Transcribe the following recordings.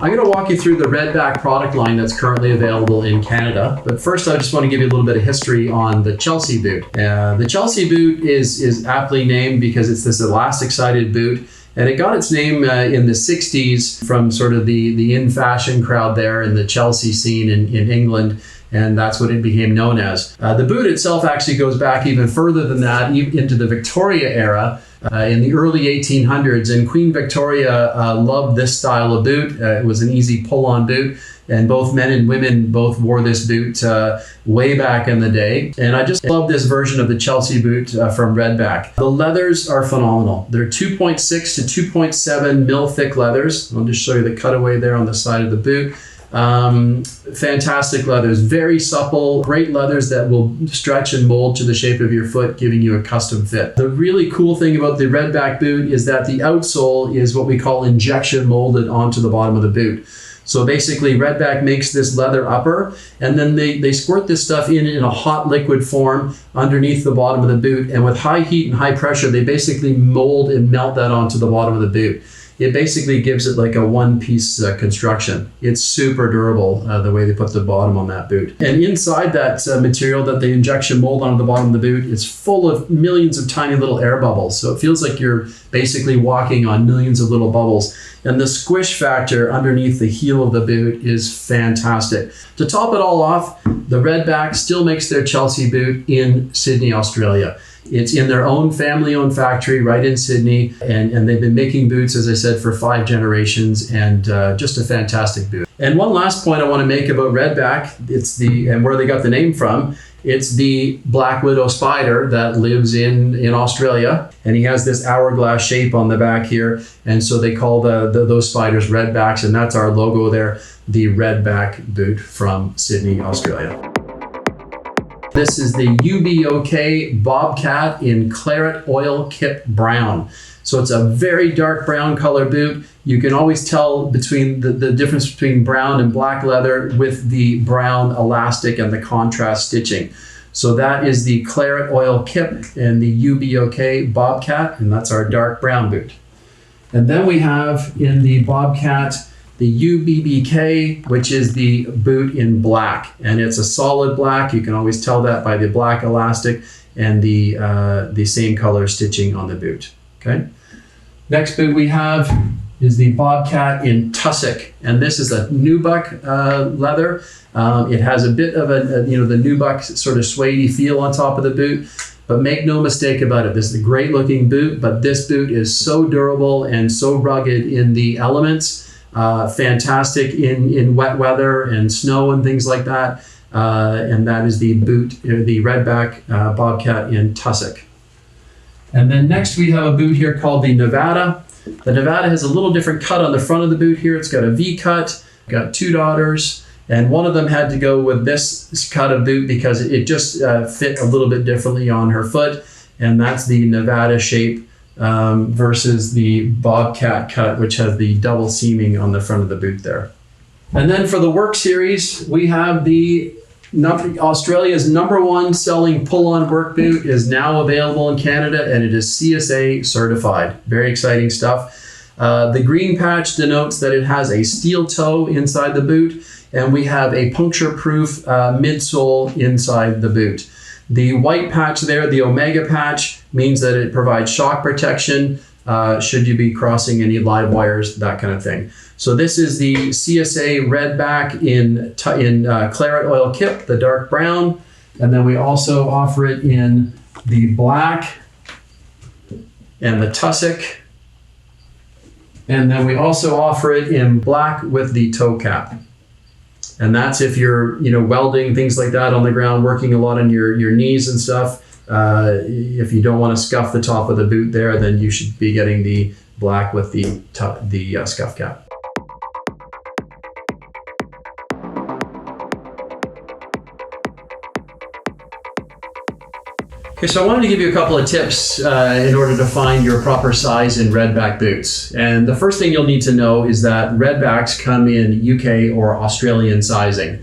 I'm going to walk you through the Redback product line that's currently available in Canada. But first, I just want to give you a little bit of history on the Chelsea boot. The Chelsea boot is aptly named because it's this elastic-sided boot. And it got its name in the 60s from sort of the in-fashion crowd there in the Chelsea scene in England. And that's what it became known as. The boot itself actually goes back even further than that, into the Victoria era. In the early 1800s, and Queen Victoria loved this style of boot. It was an easy pull-on boot, and both men and women both wore this boot way back in the day. And I just love this version of the Chelsea boot from Redback. The leathers are phenomenal. They're 2.6 to 2.7 mil thick leathers. I'll just show you the cutaway there on the side of the boot. Fantastic leathers, very supple, great leathers that will stretch and mold to the shape of your foot, giving you a custom fit. The really cool thing about the Redback boot is that the outsole is what we call injection molded onto the bottom of the boot. So basically Redback makes this leather upper, and then they squirt this stuff in a hot liquid form underneath the bottom of the boot, and with high heat and high pressure they basically mold and melt that onto the bottom of the boot. It basically gives it like a one-piece construction. It's super durable, the way they put the bottom on that boot. And inside that material that they injection mold onto the bottom of the boot is full of millions of tiny little air bubbles. So it feels like you're basically walking on millions of little bubbles. And the squish factor underneath the heel of the boot is fantastic. To top it all off, the Redback still makes their Chelsea boot in Sydney, Australia. It's in their own family-owned factory right in Sydney, and they've been making boots, as I said, for 5 generations, and just a fantastic boot. And one last point I want to make about Redback, and where they got the name from, it's the Black Widow spider that lives in Australia, and he has this hourglass shape on the back here, and so they call those spiders Redbacks, and that's our logo there, the Redback boot from Sydney, Australia. This is the UBOK Bobcat in Claret Oil Kip Brown. So it's a very dark brown color boot. You can always tell between the difference between brown and black leather with the brown elastic and the contrast stitching. So that is the Claret Oil Kip and the UBOK Bobcat, and that's our dark brown boot. And then we have in the Bobcat the UBBK, which is the boot in black, and it's a solid black. You can always tell that by the black elastic and the same color stitching on the boot. Okay. Next boot we have is the Bobcat in Tussock, and this is a nubuck leather. It has a bit of the nubuck sort of suede feel on top of the boot. But make no mistake about it, this is a great looking boot, but this boot is so durable and so rugged in the elements. Fantastic in wet weather and snow and things like that. And that is the boot, the Redback Bobcat in Tussock. And then next we have a boot here called the Nevada. The Nevada has a little different cut on the front of the boot here. It's got a V cut, got 2 daughters, and one of them had to go with this cut of boot because it just fit a little bit differently on her foot. And that's the Nevada shape. Versus the Bobcat cut, which has the double seaming on the front of the boot there. And then for the Work series, we have Australia's #1 selling pull-on work boot is now available in Canada, and it is CSA certified. Very exciting stuff. The green patch denotes that it has a steel toe inside the boot, and we have a puncture-proof midsole inside the boot. The white patch there, the Omega patch, means that it provides shock protection should you be crossing any live wires, that kind of thing. So this is the CSA Redback in Claret Oil Kip, the dark brown. And then we also offer it in the black and the tussock. And then we also offer it in black with the toe cap. And that's if you're, welding, things like that on the ground, working a lot on your knees and stuff. If you don't want to scuff the top of the boot there, then you should be getting the black with the scuff cap. Okay, so I wanted to give you a couple of tips in order to find your proper size in Redback boots. And the first thing you'll need to know is that Redbacks come in UK or Australian sizing.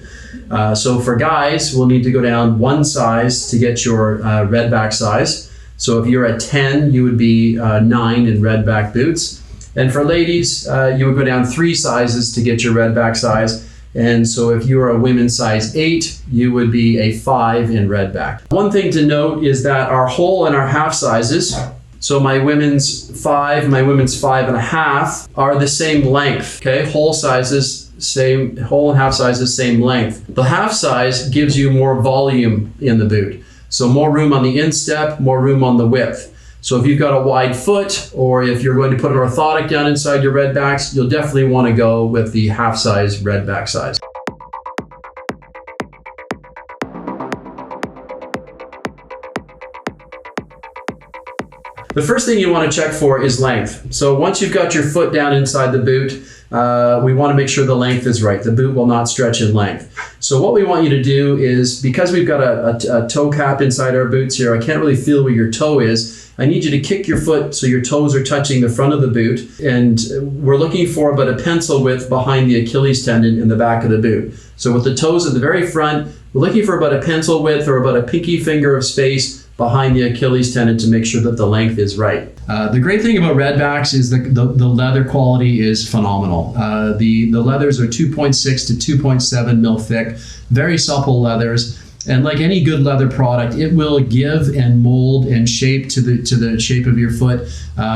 So for guys, we'll need to go down one size to get your Redback size. So if you're a 10, you would be 9 in Redback boots. And for ladies, you would go down 3 sizes to get your Redback size. And so if you are a women's size 8, you would be a 5 in Redback. One thing to note is that our whole and our half sizes, so my women's 5, my women's 5.5, are the same length. Okay, whole sizes, same, whole and half sizes, same length. The half size gives you more volume in the boot. So more room on the instep, more room on the width. So if you've got a wide foot, or if you're going to put an orthotic down inside your Redbacks, you'll definitely want to go with the half size Redback size. The first thing you want to check for is length. So once you've got your foot down inside the boot, we want to make sure the length is right. The boot will not stretch in length. So what we want you to do is, because we've got a toe cap inside our boots here, I can't really feel where your toe is. I need you to kick your foot so your toes are touching the front of the boot. And we're looking for about a pencil width behind the Achilles tendon in the back of the boot. So with the toes at the very front, we're looking for about a pencil width or about a pinky finger of space behind the Achilles tendon to make sure that the length is right. The great thing about Redbacks is the leather quality is phenomenal. The leathers are 2.6 to 2.7 mil thick, very supple leathers. And like any good leather product, it will give and mold and shape to the shape of your foot,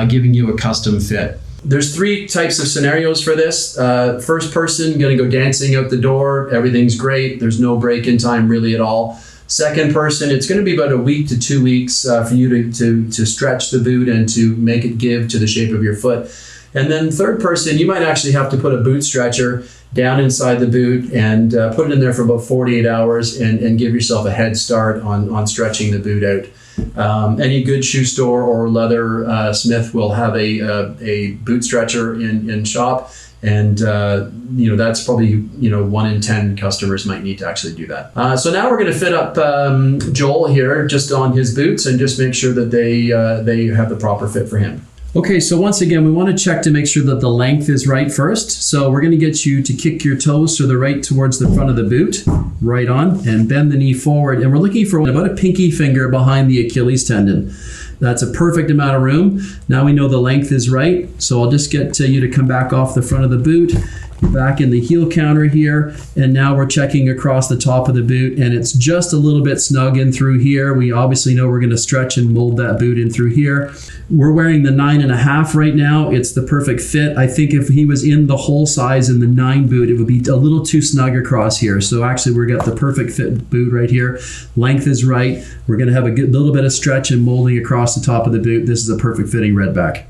giving you a custom fit. There's 3 types of scenarios for this. First person, gonna go dancing out the door, everything's great, there's no break-in time really at all. Second person, it's going to be about a week to 2 weeks for you to stretch the boot and to make it give to the shape of your foot. And then third person, you might actually have to put a boot stretcher down inside the boot and put it in there for about 48 hours and give yourself a head start on stretching the boot out. Any good shoe store or leather smith will have a boot stretcher in shop. And that's probably 1 in 10 customers might need to actually do that. So now we're going to fit up Joel here just on his boots and just make sure that they have the proper fit for him. Okay, so once again, we want to check to make sure that the length is right first. So we're going to get you to kick your toes so they're right towards the front of the boot, right on, and bend the knee forward. And we're looking for about a pinky finger behind the Achilles tendon. That's a perfect amount of room. Now we know the length is right. So I'll just get you to come back off the front of the boot, back in the heel counter here. And now we're checking across the top of the boot and it's just a little bit snug in through here. We obviously know we're going to stretch and mold that boot in through here. We're wearing the 9.5 right now. It's the perfect fit. I think if he was in the whole size in the 9 boot, it would be a little too snug across here. So actually we've got the perfect fit boot right here. Length is right. We're going to have a good little bit of stretch and molding across the top of the boot. This is a perfect fitting Redback.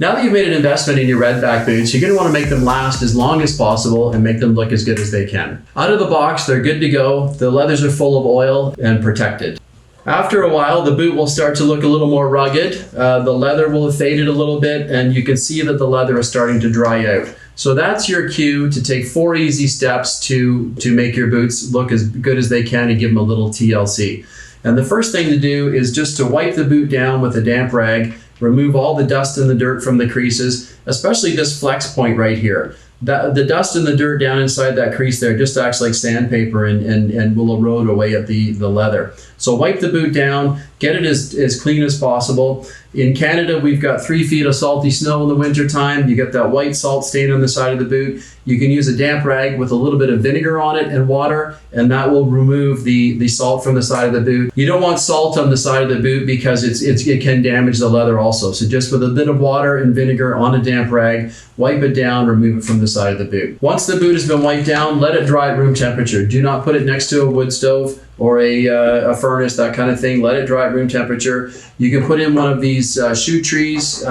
Now that you've made an investment in your Redback boots, you're going to want to make them last as long as possible and make them look as good as they can. Out of the box, they're good to go. The leathers are full of oil and protected. After a while, the boot will start to look a little more rugged. The leather will have faded a little bit and you can see that the leather is starting to dry out. So that's your cue to take 4 easy steps to make your boots look as good as they can and give them a little TLC. And the first thing to do is just to wipe the boot down with a damp rag. Remove all the dust and the dirt from the creases, especially this flex point right here. The dust and the dirt down inside that crease there just acts like sandpaper and will erode away at the leather. So wipe the boot down, get it as clean as possible. In Canada, we've got 3 feet of salty snow in the winter time. You get that white salt stain on the side of the boot. You can use a damp rag with a little bit of vinegar on it and water, and that will remove the salt from the side of the boot. You don't want salt on the side of the boot because it can damage the leather also. So just with a bit of water and vinegar on a damp rag, wipe it down, remove it from the side of the boot. Once the boot has been wiped down, let it dry at room temperature. Do not put it next to a wood stove or a furnace, that kind of thing. Let it dry at room temperature. You can put in one of these shoe trees,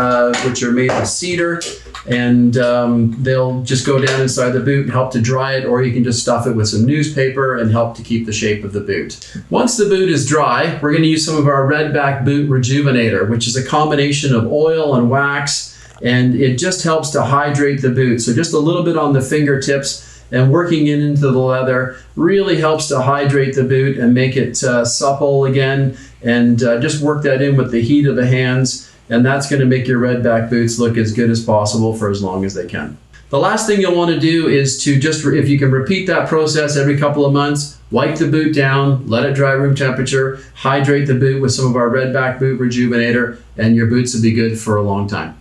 which are made of cedar, and they'll just go down inside the boot and help to dry it, or you can just stuff it with some newspaper and help to keep the shape of the boot. Once the boot is dry, we're going to use some of our Redback Boot Rejuvenator, which is a combination of oil and wax, and it just helps to hydrate the boot. So just a little bit on the fingertips and working into the leather really helps to hydrate the boot and make it supple again, and just work that in with the heat of the hands and that's going to make your Redback boots look as good as possible for as long as they can. The last thing you'll want to do is to just, if you can repeat that process every couple of months, wipe the boot down, let it dry room temperature, hydrate the boot with some of our Redback Boot Rejuvenator, and your boots will be good for a long time.